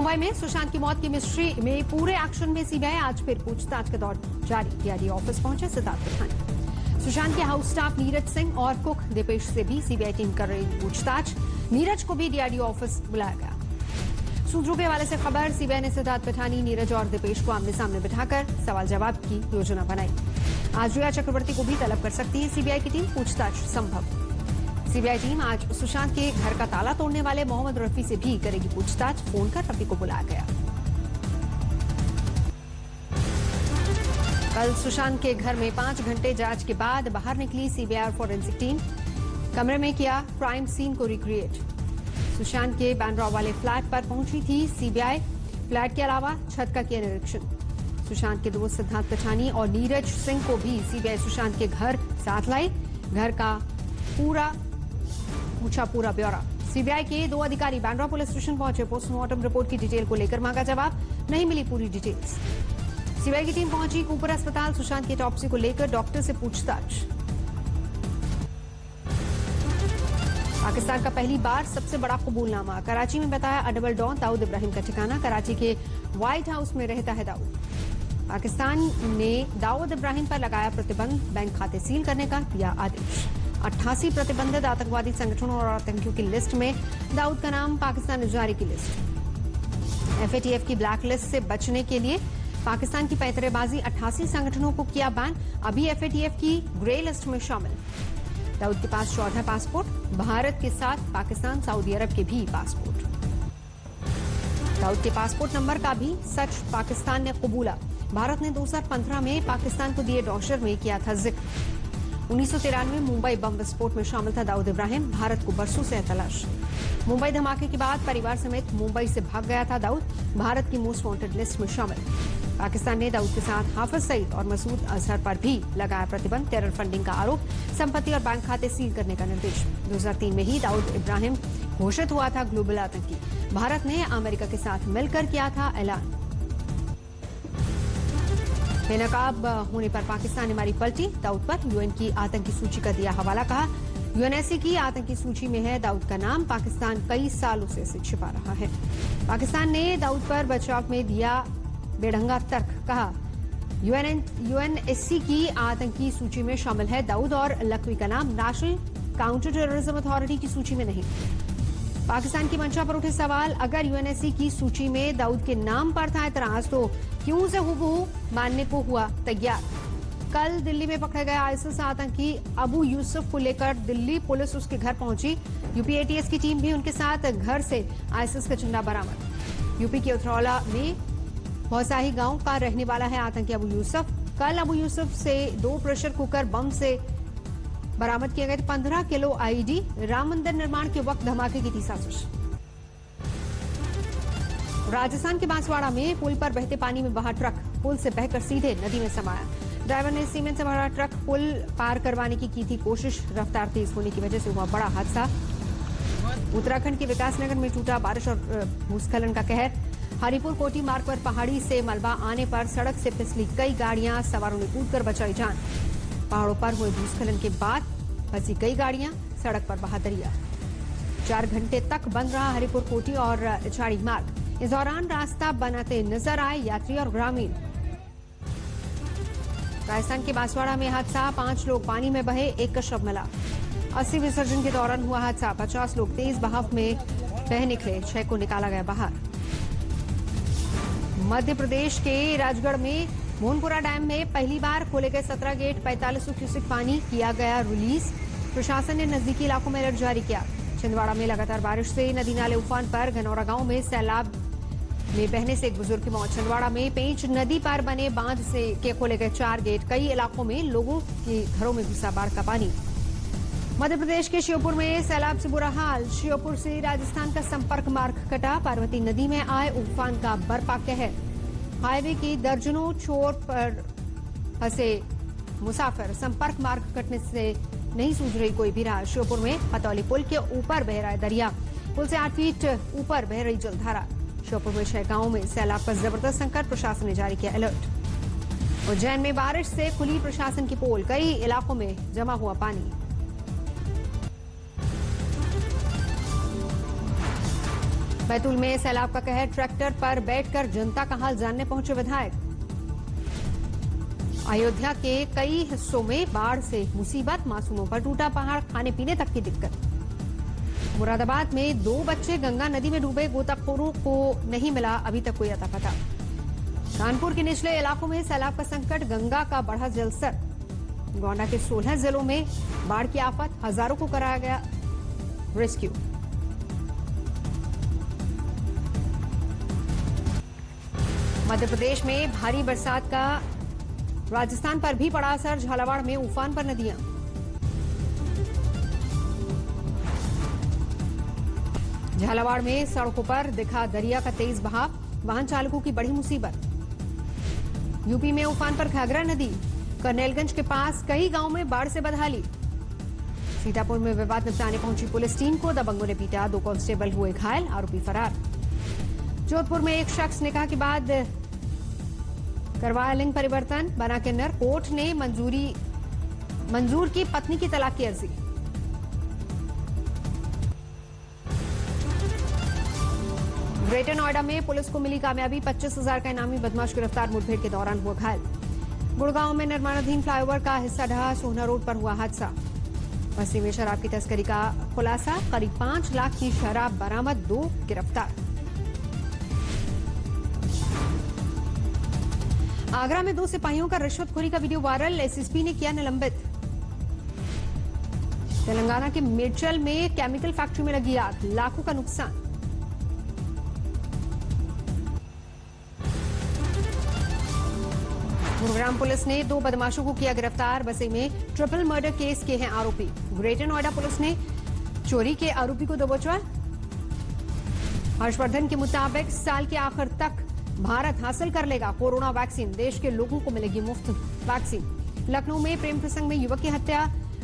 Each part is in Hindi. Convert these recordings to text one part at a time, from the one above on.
मुंबई में सुशांत की मौत की मिस्ट्री में पूरे एक्शन में सीबीआई आज फिर पूछताछ का दौर जारी। डीआरडी ऑफिस पहुंचे सिद्धार्थ पिठानी। सुशांत के हाउस स्टाफ नीरज सिंह और कुक दीपेश से भी सीबीआई टीम कर रही पूछताछ। नीरज को भी डीआरडी ऑफिस बुलाया गया। सूत्रों के हवाले से खबर, सीबीआई ने सिद्धार्थ पिठानी, नीरज और दीपेश को आमने सामने बिठाकर सवाल जवाब की योजना बनाई। आज रिया चक्रवर्ती को भी तलब कर सकती है सीबीआई की टीम, पूछताछ संभव। सीबीआई टीम आज सुशांत के घर का ताला तोड़ने वाले मोहम्मद रफी से भी करेगी पूछताछ। फोन कर रफी को बुलाया गया। कल सुशांत के घर में 5 घंटे जांच के बाद बाहर निकली सीबीआई और फोरेंसिक टीम। कमरे में किया क्राइम सीन को रिक्रिएट। सुशांत के बांद्रा वाले फ्लैट पर पहुंची थी सीबीआई। फ्लैट के अलावा छत का किया निरीक्षण। सुशांत के दोस्त सिद्धार्थ पिठानी और नीरज सिंह को भी सीबीआई सुशांत के घर साथ लाई। घर का पूरा ब्यौरा। सीबीआई के 2 अधिकारी बांद्रा पुलिस स्टेशन पहुंचे। पोस्टमार्टम रिपोर्ट की डिटेल को लेकर मांगा जवाब, नहीं मिली पूरी डिटेल्स। सीबीआई की टीम पहुंची कूपर अस्पताल। सुशांत की ऑटोप्सी को लेकर डॉक्टर से पूछताछ। पाकिस्तान का पहली बार सबसे बड़ा कबूलनामा। कराची में बताया डबल डॉन दाऊद इब्राहिम का ठिकाना। कराची के व्हाइट हाउस में रहता है दाऊद। पाकिस्तान ने दाऊद इब्राहिम पर लगाया प्रतिबंध। बैंक खाते सील करने का दिया आदेश। 88 प्रतिबंधित आतंकवादी संगठनों और आतंकियों की लिस्ट में दाऊद का नाम। पाकिस्तान ने जारी की लिस्ट। एफएटीएफ की ब्लैक लिस्ट से बचने के लिए पाकिस्तान की पैंतरेबाजी 88 संगठनों को किया बैन। अभी एफएटीएफ की ग्रे लिस्ट में शामिल। दाऊद के पास 14 पासपोर्ट, भारत के साथ पाकिस्तान, सऊदी अरब के भी पासपोर्ट। दाऊद के पासपोर्ट नंबर का भी सच पाकिस्तान ने कबूला। भारत ने 2015 में पाकिस्तान को दिए डॉशर में किया था जिक्र। 1993 मुंबई बम विस्फोट में शामिल था दाऊद इब्राहिम। भारत को बरसों से तलाश। मुंबई धमाके के बाद परिवार समेत मुंबई से भाग गया था दाऊद। भारत की मोस्ट वांटेड लिस्ट में शामिल। पाकिस्तान ने दाऊद के साथ हाफिज सईद और मसूद अजहर पर भी लगाया प्रतिबंध। टेरर फंडिंग का आरोप, संपत्ति और बैंक खाते सील करने का निर्देश। 2003 में ही दाऊद इब्राहिम घोषित हुआ था ग्लोबल आतंकी। भारत ने अमेरिका के साथ मिलकर किया था ऐलान। बेनकाब होने पर पाकिस्तान ने मारी पलटी। दाऊद पर यूएन की आतंकी सूची का दिया हवाला। कहा यूएनएससी की आतंकी सूची में है दाऊद का नाम। पाकिस्तान कई सालों से इसे छिपा रहा है। पाकिस्तान ने दाऊद पर बचाव में दिया बेढंगा तर्क। कहा यूएनएससी की आतंकी सूची में शामिल है दाऊद और लखवी का नाम, नेशनल काउंटर टेररिज्म अथॉरिटी की सूची में नहीं। पाकिस्तान की मंशा पर उठे सवाल, अगर यूएनएससी की सूची में दाऊद के नाम पर था एतराज तो क्यों से हुबहू मानने को हुआ तैयार। कल दिल्ली में पकड़े गए आईएसआईएस आतंकी अबू यूसुफ को लेकर दिल्ली पुलिस उसके घर पहुंची। यूपी एटीएस की टीम भी उनके साथ घर से आईएसआईएस का झंडा बरामद। यूपी के उथरौला में भौसाही गांव का रहने वाला है आतंकी अबू यूसुफ। कल अबू यूसुफ से 2 प्रेशर कुकर बम से बरामद किए गए 15 किलो आईईडी। राम मंदिर निर्माण के वक्त धमाके की थी साजिश। राजस्थान के बांसवाड़ा में पुल पर बहते पानी में बहा ट्रक। पुल से बहकर सीधे नदी में समाया। ड्राइवर ने सीमेंट से भरा ट्रक पुल पार करवाने की थी कोशिश। रफ्तार तेज होने की वजह से हुआ बड़ा हादसा। उत्तराखंड के विकासनगर में टूटा बारिश और भूस्खलन का कहर। हरिपुर कोटी मार्ग पर पहाड़ी से मलबा आने पर सड़क से फिसली कई गाड़ियां। सवारों ने कूदकर बचाई जान। पहाड़ों पर हुए भूस्खलन के बाद फंसी कई गाड़ियां। सड़क पर बहा दरिया। 4 घंटे तक बंद रहा हरिपुर कोटी और इछाड़ी मार्ग। इस दौरान रास्ता बनाते नजर आए यात्री और ग्रामीण। राजस्थान के बांसवाड़ा में हादसा, 5 लोग पानी में बहे, 1 का शव मिला। अस्थि विसर्जन के दौरान हुआ हादसा, 50 लोग तेज बहाव में बह निकले, 6 को निकाला गया बाहर। मध्य प्रदेश के राजगढ़ में मोहनपुरा डैम में पहली बार खोले गए 17 गेट, 4500 क्यूसेक पानी किया गया रिलीज। प्रशासन ने नजदीकी इलाकों में अलर्ट जारी किया। छिंदवाड़ा में लगातार बारिश से नदी नाले उफान पर। घनौरा गांव में सैलाब में बहने से एक बुजुर्ग की मौत। छिंदवाड़ा में पेंच नदी पर बने बांध से के खोले गए 4 गेट। कई इलाकों में लोगों के घरों में घुसा बाढ़ का पानी। मध्य प्रदेश के श्योपुर में सैलाब से बुरा हाल। श्योपुर से राजस्थान का संपर्क मार्ग कटा। पार्वती नदी में आए उफान का बरपा कहर। हाईवे की दर्जनों छोर पर फंसे मुसाफिर। संपर्क मार्ग कटने से नहीं सूझ रही कोई भी राह। श्योपुर में पतौली पुल के ऊपर बह रहा है दरिया। पुल से 8 फीट ऊपर बह रही जलधारा। श्योपुर में 6 गांवों में सैलाब का जबरदस्त संकट। प्रशासन ने जारी किया अलर्ट। उज्जैन में बारिश से खुली प्रशासन की पोल। कई इलाकों में जमा हुआ पानी। बैतूल में सैलाब का कहर, ट्रैक्टर पर बैठकर जनता का हाल जानने पहुंचे विधायक। अयोध्या के कई हिस्सों में बाढ़ से मुसीबत, मासूमों पर टूटा पहाड़, खाने पीने तक की दिक्कत। मुरादाबाद में 2 बच्चे गंगा नदी में डूबे, गोताखोरों को नहीं मिला अभी तक कोई अता पता। कानपुर के निचले इलाकों में सैलाब का संकट, गंगा का बढ़ा जलस्तर। गोंडा के 16 जिलों में बाढ़ की आफत, हजारों को कराया गया रेस्क्यू। मध्य प्रदेश में भारी बरसात का राजस्थान पर भी पड़ा असर, झालावाड़ में उफान पर नदियां। झालावाड़ में सड़कों पर दिखा दरिया का तेज बहाव, वाहन चालकों की बड़ी मुसीबत। यूपी में उफान पर घाघरा नदी, करनेलगंज के पास कई गांवों में बाढ़ से बदहाली। सीतापुर में विवाद निपटाने पहुंची पुलिस टीम को दबंगों ने पीटा, 2 कांस्टेबल हुए घायल, आरोपी फरार। जोधपुर में एक शख्स निकाह के बाद करवाया लिंग परिवर्तन, बना के नर, कोर्ट ने मंजूर की पत्नी की तलाक की अर्जी। ग्रेटर नोएडा में पुलिस को मिली कामयाबी, 25,000 का इनामी बदमाश गिरफ्तार, मुठभेड़ के दौरान हुआ घायल। गुड़गांव में निर्माणाधीन फ्लाईओवर का हिस्सा ढहा, सोहना रोड पर हुआ हादसा। बस्ती में शराब की तस्करी का खुलासा, करीब 5 लाख की शराब बरामद, 2 गिरफ्तार। आगरा में 2 सिपाहियों का रिश्वतखोरी का वीडियो वायरल, एसएसपी ने किया निलंबित। तेलंगाना के मेडचल में केमिकल फैक्ट्री में लगी आग, लाखों का नुकसान। गुरुग्राम पुलिस ने 2 बदमाशों को किया गिरफ्तार, बसे में ट्रिपल मर्डर केस के हैं आरोपी। ग्रेटर नोएडा पुलिस ने चोरी के आरोपी को दबोचा। हर्षवर्धन के मुताबिक साल के आखिर तक भारत हासिल कर लेगा कोरोना वैक्सीन, देश के लोगों को मिलेगी मुफ्त वैक्सीन। लखनऊ में प्रेम प्रसंग में युवक की हत्या,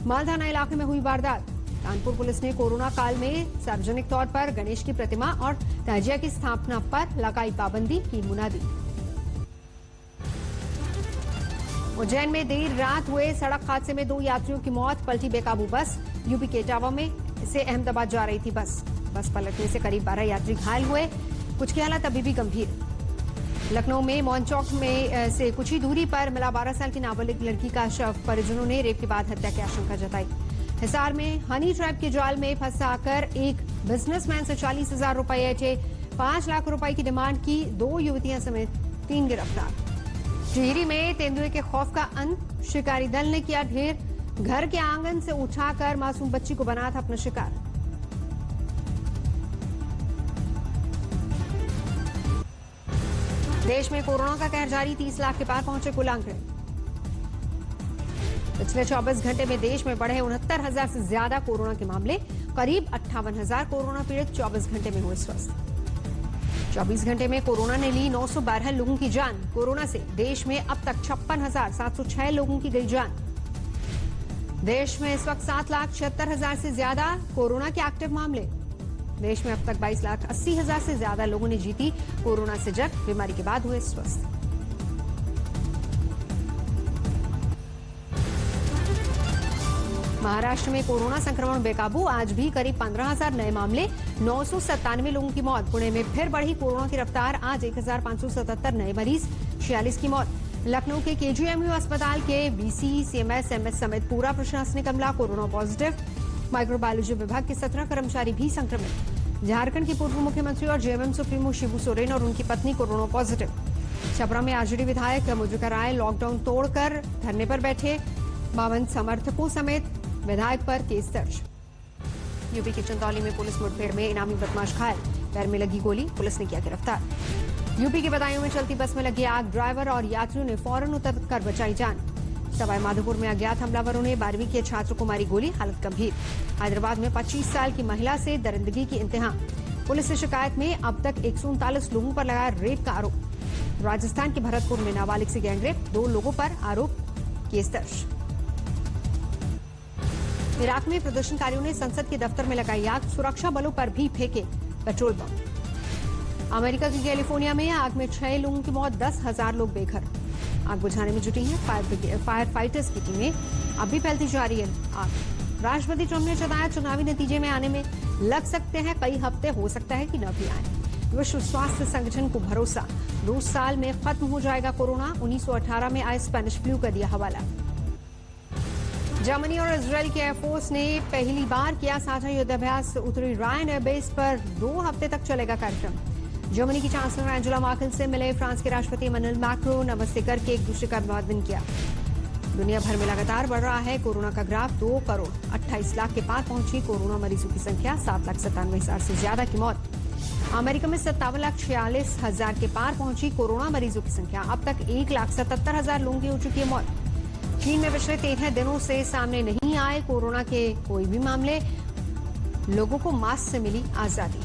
मालधाना इलाके में हुई वारदात। कानपुर पुलिस ने कोरोना काल में सार्वजनिक तौर पर गणेश की प्रतिमा और ताजिया की स्थापना पर लगाई पाबंदी, की मुनादी। उज्जैन में देर रात हुए सड़क हादसे में 2 यात्रियों की मौत, पलटी बेकाबू बस। यूपी के इटावा में से अहमदाबाद जा रही थी बस पलटने से करीब 12 यात्री घायल हुए, कुछ की हालत अभी भी गंभीर। लखनऊ में मौन चौक में से कुछ ही दूरी पर मिला 12 साल की नाबालिग लड़की का शव, परिजनों ने रेप के बाद हत्या की आशंका जताई। हिसार में हनी ट्रैप के जाल में फंसाकर एक बिजनेसमैन से 40,000 रुपए ऐंठे, 5 लाख रुपए की डिमांड की, 2 युवतियां समेत 3 गिरफ्तार। टिहरी में तेंदुए के खौफ का अंत, शिकारी दल ने किया ढेर, घर के आंगन से उठाकर मासूम बच्ची को बनाया था अपना शिकार। देश में कोरोना का कहर जारी, 30 लाख के पार पहुंचे कुल आंकड़े। पिछले 24 घंटे में देश में बढ़े 69,000 से ज्यादा कोरोना के मामले, करीब 58,000 कोरोना पीड़ित 24 घंटे में हुए स्वस्थ। 24 घंटे में कोरोना ने ली 912 लोगों की जान। कोरोना से देश में अब तक 56,706 लोगों की गई जान। देश में इस वक्त 7,76,000 से ज्यादा कोरोना के एक्टिव मामले। देश में अब तक 22,80,000 से ज्यादा लोगों ने जीती कोरोना से जंग, बीमारी के बाद हुए स्वस्थ। महाराष्ट्र में कोरोना संक्रमण बेकाबू, आज भी करीब 15,000 नए मामले, 997 लोगों की मौत। पुणे में फिर बढ़ी कोरोना की रफ्तार, आज 1,577 नए मरीज, 46 की मौत। लखनऊ के केजीएमयू अस्पताल के बीसी, सीएमएस, एमएस समेत पूरा प्रशासनिक अमला कोरोना पॉजिटिव। माइक्रोबायोलॉजी विभाग के 17 कर्मचारी भी संक्रमित। झारखंड के पूर्व मुख्यमंत्री और जेएमएम सुप्रीमो शिबू सोरेन और उनकी पत्नी कोरोना पॉजिटिव। छपरा में आरजेडी विधायक मुजुका राय लॉकडाउन तोड़कर धरने पर बैठे, 52 समर्थकों समेत विधायक पर केस दर्ज। यूपी के चंदौली में पुलिस मुठभेड़ में इनामी बदमाश घायल, पैर में लगी गोली, पुलिस ने किया गिरफ्तार। यूपी के बदायूं में चलती बस में लगी आग, ड्राइवर और यात्रियों ने फौरन उतरकर बचाई जान। सवाई माधोपुर में अज्ञात हमलावरों ने 12वीं के छात्र को मारी गोली, हालत गंभीर। हैदराबाद में 25 साल की महिला से दरिंदगी की इंतहा, पुलिस से शिकायत में अब तक 139 लोगों पर लगाया रेप का आरोप। राजस्थान के भरतपुर में नाबालिग से गैंगरेप, 2 लोगों पर आरोप, केस दर्ज। इराक में प्रदर्शनकारियों ने संसद के दफ्तर में लगाई आग, सुरक्षा बलों पर भी फेंके पेट्रोल बम। अमेरिका की कैलिफोर्निया में आग में 6 लोगों की मौत, 10,000 लोग बेघर। आग बुझाने में जुटी हैं फायर फाइटर्स की टीमें, अब भी फैलती जा रही है आग। राष्ट्रपति ट्रंप ने जताया चुनावी नतीजे में आने में लग सकते हैं कई हफ्ते, हो सकता है कि न भी आए। विश्व स्वास्थ्य संगठन को भरोसा, 2 साल में खत्म हो जाएगा कोरोना। 1918 में आए स्पेनिश फ्लू का दिया हवाला। जर्मनी और इजरायल की एयरफोर्स ने पहली बार किया साझा युद्धाभ्यास। उत्तरी रायन एयरबेस पर 2 हफ्ते तक चलेगा कार्यक्रम। जर्मनी की चांसलर एंजेला मर्केल से मिले फ्रांस के राष्ट्रपति इमैनुअल मैक्रों, नमस्ते करके एक दूसरे का अभिवादन किया। दुनिया भर में लगातार बढ़ रहा है कोरोना का ग्राफ। 2 करोड़ 28 लाख के पार पहुंची कोरोना मरीजों की संख्या। 7,97,000 से ज्यादा की मौत। अमेरिका में 57,46,000 के पार पहुंची कोरोना मरीजों की संख्या। अब तक 1,77,000 लोगों की हो चुकी है मौत। चीन में पिछले 13 दिनों से सामने नहीं आए कोरोना के कोई भी मामले। लोगों को मास्क से मिली आजादी।